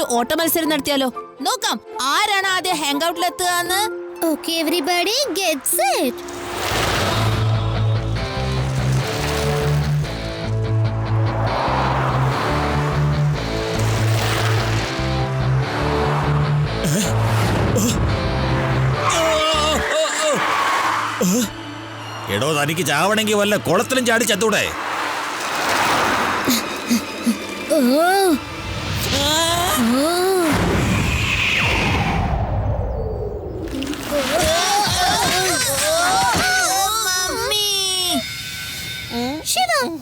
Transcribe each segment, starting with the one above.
നമുക്കൊരു ഓട്ട മത്സരം നടത്തിയാലോ? നോക്കാം ആരാണ് ആദ്യം hang ഔട്ടിലെത്തുക. Okay, everybody get set. എടോ, തനിക്ക് ചാവണമെങ്കിൽ വല്ല കുളത്തിലും ചാടി ചത്തൂടെ?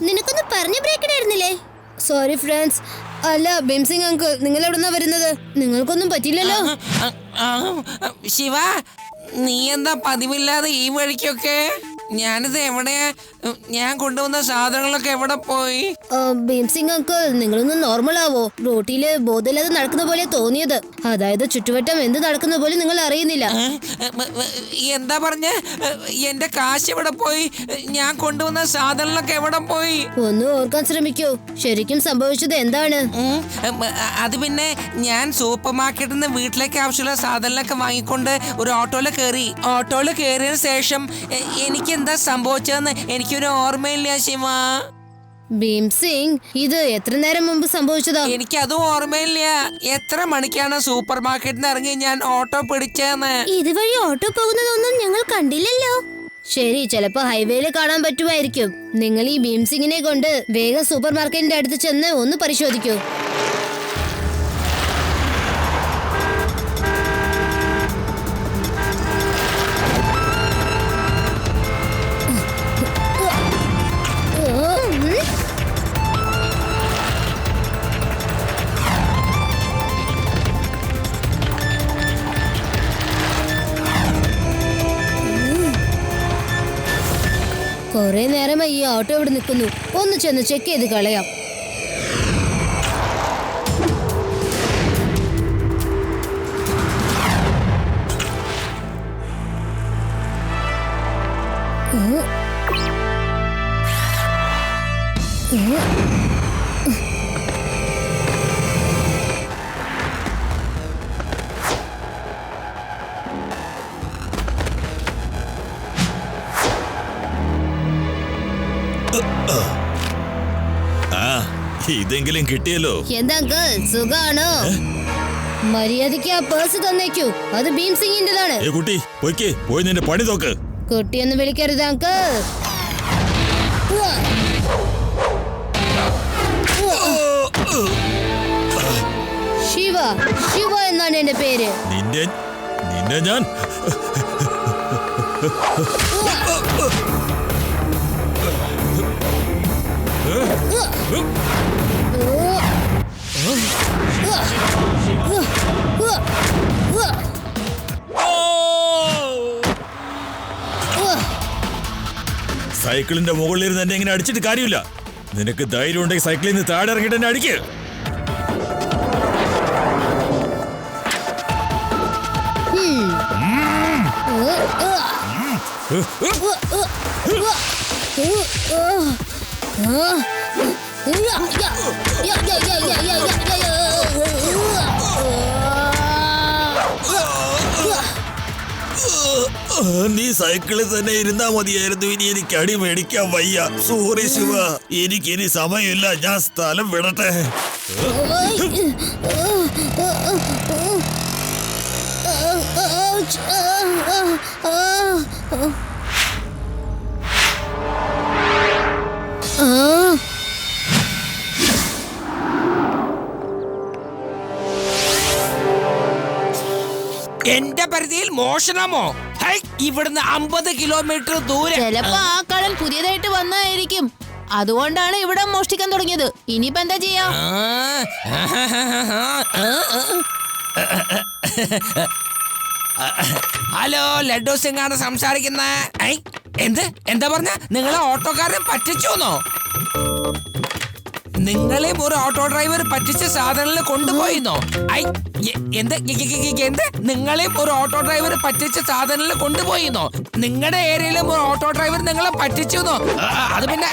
നിനക്കൊന്ന് പറഞ്ഞു ബ്രേക്ക് ഇടായിരുന്നില്ലേ? Sorry friends. അല്ല ഭീംസിംഗ് അങ്കിൾ, നിങ്ങൾ എവിടുന്നാ വരുന്നത്? നിങ്ങൾക്കൊന്നും പറ്റില്ലല്ലോ. ശിവ, നീ എന്താ പതിവില്ലാതെ ഈ വഴിക്കൊക്കെ? ഞാനിത് എവിടെയാ? ഞാൻ കൊണ്ടുവന്ന സാധനങ്ങളൊക്കെ എവിടെ പോയി? ഭീംസിംഗ് അങ്കിൾ, നിങ്ങളൊന്ന് നോർമൽ ആവോ? റോട്ടില് ബോധമില്ലാതെ നടക്കുന്ന പോലെ തോന്നിയത്. അതായത് ചുറ്റുവട്ടം എന്ത് നടക്കുന്ന പോലെ നിങ്ങൾ അറിയുന്നില്ല. എന്താ പറഞ്ഞ? എന്റെ കാശ് എവിടെ പോയി? ഞാൻ കൊണ്ടുവന്ന സാധനങ്ങളൊക്കെ എവിടെ പോയി? ഒന്ന് ഓർക്കാൻ ശ്രമിക്കൂ, ശരിക്കും സംഭവിച്ചത് എന്താണ്? അത് പിന്നെ ഞാൻ സൂപ്പർ മാർക്കറ്റിൽ നിന്ന് വീട്ടിലേക്ക് ആവശ്യമുള്ള സാധനങ്ങളൊക്കെ വാങ്ങിക്കൊണ്ട് ഒരു ഓട്ടോയിൽ കയറിയതിനു ശേഷം എനിക്ക് എന്താ സംഭവിച്ചതെന്ന് എനിക്കൊരു ഓർമ്മയില്ല ശിവ. ഭീംസിംഗ്, ഇത് എത്ര നേരം മുമ്പ് സംഭവിച്ചതാ? എനിക്കതും ഓർമ്മയില്ല. എത്ര മണിക്കാണ് സൂപ്പർ മാർക്കറ്റിൽ നിന്ന് ഇറങ്ങി ഞാൻ ഓട്ടോ പിടിച്ചതെന്ന്. ഇതുവഴി ഓട്ടോ പോകുന്നതൊന്നും ഞങ്ങൾ കണ്ടില്ലല്ലോ. ശരി, ചിലപ്പോ ഹൈവേയിൽ കാണാൻ പറ്റുമായിരിക്കും. നിങ്ങൾ ഈ ഭീംസിംഗിനെ കൊണ്ട് വേഗം സൂപ്പർ മാർക്കറ്റിന്റെ അടുത്ത് ചെന്ന് ഒന്ന് പരിശോധിക്കൂ. കുറെ നേരമായി ഈ ഓട്ടോ ഇവിടെ നിൽക്കുന്നു. ഒന്ന് ചെന്ന് ചെക്ക് ചെയ്ത് കളയാം. ഇതെങ്കിലും കിട്ടിയല്ലോ. എന്താ അങ്കിൾ, സുഖാണോ? മര്യാദയ്ക്ക് ആ പേഴ്സ് തന്നേക്കൂ, അത് ഭീംസിംഗിന്റെതാണ്. കുട്ടി പോയി നിന്റെ പണി നോക്ക്. കുട്ടിയൊന്ന് വിളിക്കരുത് അങ്കിൾ. ശിവ എന്നാണ് എന്റെ പേര്. നിന്നെ ഞാൻ സൈക്കിളിന്റെ മുകളിൽ ഇരുന്ന് എന്നെ ഇങ്ങനെ അടിച്ചിട്ട് കാര്യമില്ല. നിനക്ക് ധൈര്യം ഉണ്ടെങ്കിൽ സൈക്കിളിൽ നിന്ന് താഴെ ഇറങ്ങിയിട്ട് എന്നെ അടിക്ക്. നീ സൈക്കിളിൽ തന്നെ ഇരുന്നാ മതിയായിരുന്നു. ഇനി എനിക്ക് അടി മേടിക്കാൻ വയ്യ. സോറി ശിവ, എനിക്കിനി സമയമില്ല. ഞാൻ സ്ഥലം വിടട്ടെ. എന്റെ പരിധിയിൽ മോഷണമോ? ഇവിടുന്ന് 50 കിലോമീറ്റർ ദൂരെ. ചിലപ്പോ ആ കള്ളൻ പുതിയതായിട്ട് വന്നായിരിക്കും. അതുകൊണ്ടാണ് ഇവിടെ മോഷ്ടിക്കാൻ തുടങ്ങിയത്. ഇനിയിപ്പോ എന്താ ചെയ്യാ? ഹലോ, ലഡ്ഡു സിംഗ് ആണ് സംസാരിക്കുന്നത്. എന്താ പറഞ്ഞ? നിങ്ങളെ ഓട്ടോക്കാരൻ പറ്റിച്ചോന്നോ? നിങ്ങളെയും ഒരു ഓട്ടോ ഡ്രൈവർ പറ്റിച്ച സാധനങ്ങൾ കൊണ്ടുപോയിന്നോ? എന്ത് നിങ്ങളെയും ഒരു ഓട്ടോ ഡ്രൈവർ പറ്റിച്ച സാധനങ്ങൾ കൊണ്ടുപോയിന്നോ? നിങ്ങളുടെ ഏരിയയിലും ഒരു ഓട്ടോ ഡ്രൈവർ നിങ്ങളെ പറ്റിച്ചെന്നോ? അത് പിന്നെ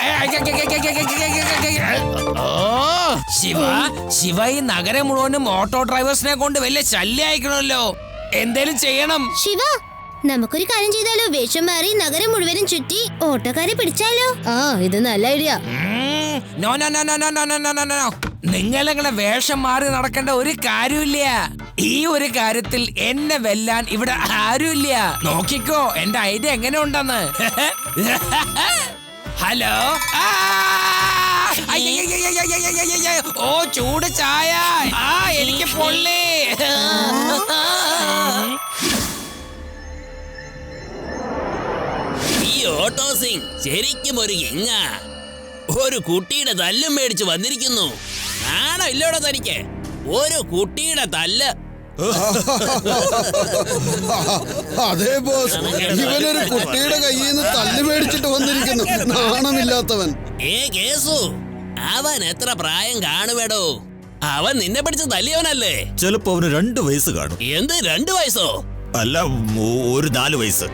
ശിവ ഈ നഗരം മുഴുവനും ഓട്ടോ ഡ്രൈവേഴ്സിനെ കൊണ്ട് വലിയ ശല്യം അയക്കണമല്ലോ. എന്തേലും ചെയ്യണം. ശിവ, നമുക്കൊരു കാര്യം ചെയ്താലോ? വേഷം മാറി നഗരം മുഴുവനും ചുറ്റി ഓട്ടോക്കാരെ പിടിച്ചാലോ? ഇത് നല്ല idea. No no no no no no no no no. നിങ്ങളിങ്ങനെ വേഷം മാറി നടക്കേണ്ട ഒരു കാര്യമില്ല. ഈ ഒരു കാര്യത്തിൽ എന്നെ വെല്ലാൻ ഇവിടെ ആരുമില്ല. നോക്കിക്കോ എന്റെ ഐഡിയ എങ്ങനെ ഉണ്ടെന്ന്. ഹലോ. ഓ ചൂട് ചായ. എനിക്ക് പൊള്ളി. ഈ ഓട്ടോ സിംഗ് ശരിക്കും ഒരു കിങ്ങ. ഒരു കുട്ടിയുടെ തല്ലും മേടിച്ച് വന്നിരിക്കുന്നു. ആണോ ഇല്ലോടെ തനിക്ക്? ഒരു കുട്ടിയുടെ തല്ല്. അതെ ബോസ്, ഇവനൊരു കുട്ടിയുടെ കയ്യിൽ നിന്ന് തല്ല് മേടിച്ചിട്ട് വന്നിരിക്കുന്നു. നാണമില്ലാത്തവൻ. കേസു, അവൻ എത്ര പ്രായം കാണുവേടോ? അവൻ നിന്നെ പിടിച്ച് തല്ലിയവനല്ലേ? ചിലപ്പോ അവന് 2 വയസ്സ് കാണും. എന്ത് 2 വയസ്സോ? അല്ല, ഒരു 4 വയസ്സ്.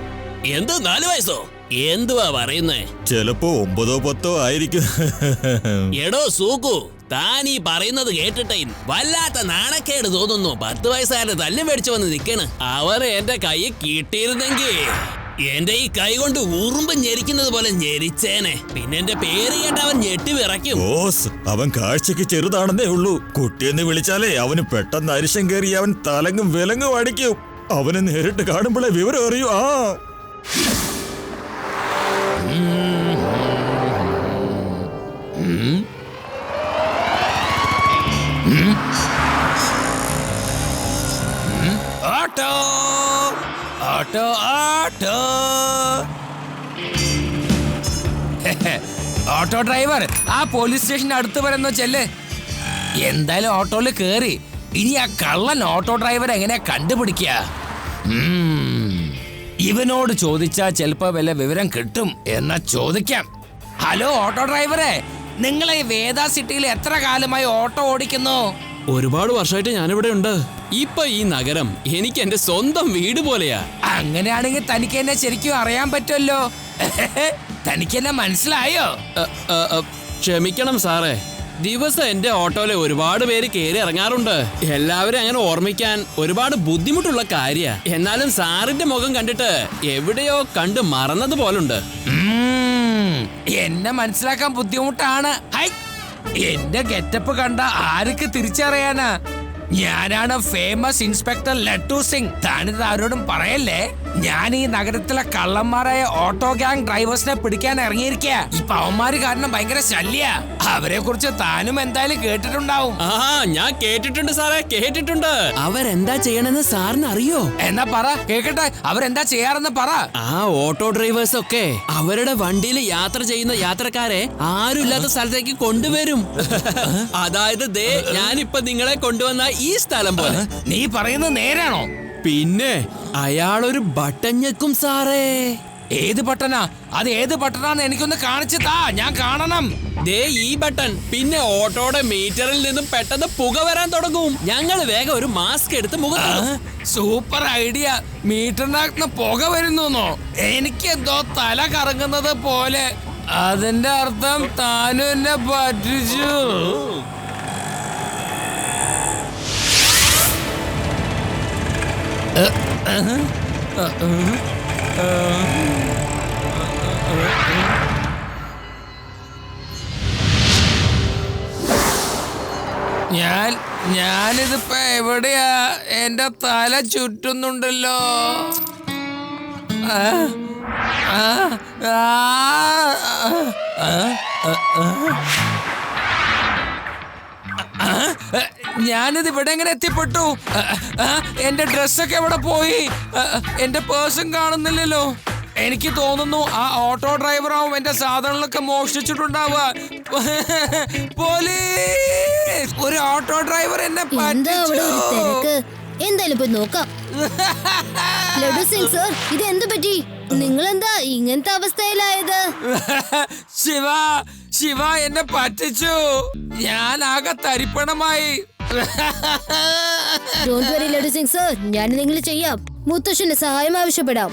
എന്ത് 4 വയസ്സോ? എന്തുവാ പറയുന്നേ? ചിലപ്പോ 9 10 ആയിരിക്കും. എടോ സൂക്കു, താൻ ഈ പറയുന്നത് കേട്ടിട്ടേ വല്ലാത്ത നാണക്കേട് തോന്നുന്നു. 10 വയസ്സുകാരന്റെ തല്ലും മേടിച്ചു വന്ന് നിക്കണ്. അവരെ എന്റെ കൈ കിട്ടിയിരുന്നെങ്കിൽ എന്റെ ഈ കൈ കൊണ്ട് ഉറുമ്പ് ഞെരിക്കുന്നത് പോലെ ഞെരിച്ചേനെ. പിന്നെ എന്റെ പേര് കേട്ട് അവൻ ഞെട്ടി വിറയ്ക്കും. ബോസ്, അവൻ കാഴ്ചക്ക് ചെറുതാണെന്നേ ഉള്ളൂ. കുട്ടിയെന്ന് വിളിച്ചാലേ അവന് പെട്ടെന്ന് അരിശം കയറി അവൻ തലങ്ങും വിലങ്ങും അടിക്കും. അവനെ നേരിട്ട് കാണുമ്പോഴേ വിവരം അറിയൂ. Auto auto auto. Auto driver, ആ പോലീസ് സ്റ്റേഷന്റെ അടുത്ത് വരുന്ന ചെല്ല്. എന്തായാലും ഓട്ടോയിൽ കേറി. ഇനി ആ കള്ളൻ ഓട്ടോ ഡ്രൈവർ എങ്ങനെയാ കണ്ടുപിടിക്കുക? ഇവനോട് ചോദിച്ചാ ചിലപ്പോ വല്ല വിവരം കിട്ടും. എന്നാ ചോദിക്കാം. ഹലോ ഓട്ടോ ഡ്രൈവറെ, നിങ്ങളെ വേദ സിറ്റിയിൽ എത്ര കാലമായി ഓട്ടോ ഓടിക്കുന്നു? ഒരുപാട് വർഷമായിട്ട് ഞാനിവിടെ ഉണ്ട്. ഇപ്പൊ ഈ നഗരം എനിക്ക് എന്റെ സ്വന്തം വീട് പോലെയാ. അങ്ങനെയാണെങ്കിൽ തനിക്ക് എന്നെ ശരിക്കും അറിയാൻ പറ്റുമല്ലോ. തനിക്ക് എന്നെ മനസ്സിലായോ? ക്ഷമിക്കണം സാറേ, ദിവസം എന്റെ ഓട്ടോയില് ഒരുപാട് പേര് കയറി ഇറങ്ങാറുണ്ട്. എല്ലാവരും അങ്ങനെ ഓർമ്മിക്കാൻ ഒരുപാട് ബുദ്ധിമുട്ടുള്ള കാര്യ. എന്നാലും സാറിന്റെ മുഖം കണ്ടിട്ട് എവിടെയോ കണ്ടു മറന്നത് പോലുണ്ട്. എന്നെ മനസ്സിലാക്കാൻ ബുദ്ധിമുട്ടാണ്. എന്റെ ഗെറ്റപ്പ് കണ്ട ആർക്ക് തിരിച്ചറിയാനാ? ഞാനാണ് ഫേമസ് ഇൻസ്പെക്ടർ ലട്ടു സിംഗ്. താനിത് ആരോടും പറയല്ലേ. ഞാൻ ഈ നഗരത്തിലെ കള്ളന്മാരായ ഓട്ടോ ഗ്യാങ് ഡ്രൈവേഴ്സിനെ പിടിക്കാൻ ഇറങ്ങിയിരിക്കുക. ഇപ്പൊ അവന്മാര് കാരണം ഭയങ്കര ശല്യ. അവരെ കുറിച്ച് താനും എന്തായാലും കേട്ടിട്ടുണ്ടാവും. ഞാൻ കേട്ടിട്ടുണ്ട് സാറേ, കേട്ടിട്ടുണ്ട്. അവരെന്താ ചെയ്യണെന്ന് സാറിന് അറിയോ? എന്നാ പറ കേക്കട്ടെ, അവരെന്താ ചെയ്യാറെന്ന് പറ. ആ ഓട്ടോ ഡ്രൈവേഴ്സ് ഒക്കെ അവരുടെ വണ്ടിയിൽ യാത്ര ചെയ്യുന്ന യാത്രക്കാരെ ആരുമില്ലാത്ത സ്ഥലത്തേക്ക് കൊണ്ടുവരും. അതായത് ദേ ഞാനിപ്പൊ നിങ്ങളെ കൊണ്ടുവന്ന ഈ സ്ഥലം പോലെ. നീ പറയുന്നത് നേരാണോ? പിന്നെ അയാളൊരു ബട്ടൺ ഞെക്കും സാറേ. ഏത് ബട്ടനാ? അത് ഏത് ബട്ടനാന്ന് എനിക്കൊന്ന് കാണിച്ചു താ, ഞാൻ കാണണം. ദേ ഈ ബട്ടൺ. പിന്നെ ഓട്ടോയുടെ മീറ്ററിൽ നിന്നും പെട്ടെന്ന് പുക വരാൻ തുടങ്ങും. ഞങ്ങൾ വേഗം ഒരു മാസ്ക് എടുത്ത് മുഖത്ത്. Super idea. മീറ്ററിനകത്ത് പുക വരുന്നോ? എനിക്കെന്തോ തല കറങ്ങുന്നത് പോലെ. അതിന്റെ അർത്ഥം താനും എന്നെ പറ്റിച്ചു. ഞാനിതിപ്പോ എവിടെയാ? എന്റെ തല ചുറ്റുന്നുണ്ടല്ലോ. ഞാനിത് ഇവിടെ എങ്ങനെ എത്തിപ്പെട്ടു? എന്റെ ഡ്രസ്സൊക്കെ എവിടെ പോയി? എന്റെ പേഴ്സും കാണുന്നില്ലല്ലോ. എനിക്ക് തോന്നുന്നു ആ ഓട്ടോ ഡ്രൈവറാവും എന്റെ സാധനങ്ങളൊക്കെ മോഷ്ടിച്ചിട്ടുണ്ടാവുക. പോലീസ്! ഒരു ഓട്ടോ ഡ്രൈവർ എന്നെ തിരക്ക്. എന്തായാലും പോയി നോക്കാം. ലഡു സിംഗ് സർ, ഇത് എന്ത് പറ്റി? നിങ്ങളെന്താ ഇങ്ങനത്തെ അവസ്ഥയിലായത്? ശിവ, ശിവ എന്നെ പറ്റിച്ചു. ഞാൻ ആകെ തരിപ്പണമായി. Don't worry Laddu Singh sir, ഞാൻ നിങ്ങൾ ചെയ്യാം. മുത്തശ്ശന്റെ സഹായം ആവശ്യപ്പെടാം.